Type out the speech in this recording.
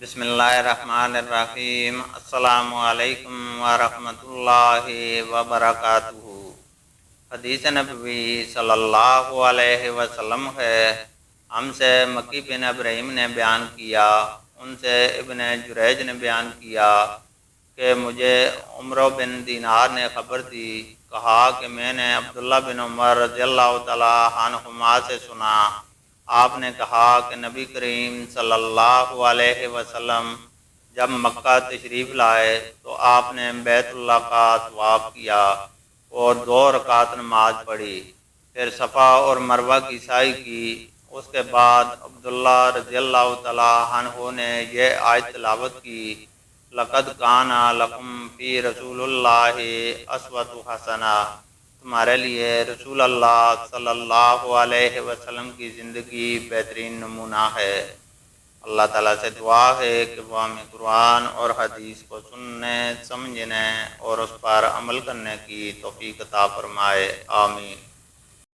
بسم اللہ الرحمن الرحیم۔ السلام علیکم ورحمۃ اللہ وبرکاتہ۔ حدیث نبوی صلی اللہ علیہ وسلم ہے، ہم سے مکی بن ابراہیم نے بیان کیا، ان سے ابن جریج نے بیان کیا کہ مجھے عمر بن دینار نے خبر دی، کہا کہ میں نے عبداللہ بن عمر رضی اللہ تعالی عنہما سے سنا، آپ نے کہا کہ نبی کریم صلی اللہ علیہ وسلم جب مکہ تشریف لائے تو آپ نے بیت اللہ کا طواف کیا اور 2 رکعت نماز پڑھی، پھر صفا اور مروہ کی سعی کی۔ اس کے بعد عبداللہ رضی اللہ تعالی عنہ نے یہ آیت تلاوت کی، لقد کان لکم فی رسول اللہ اسوۃ حسنہ، تمہارے لیے رسول اللہ صلی اللہ علیہ وسلم کی زندگی بہترین نمونہ ہے۔ اللہ تعالیٰ سے دعا ہے کہ وہ ہمیں قرآن اور حدیث کو سننے، سمجھنے اور اس پر عمل کرنے کی توفیق عطا فرمائے، آمین۔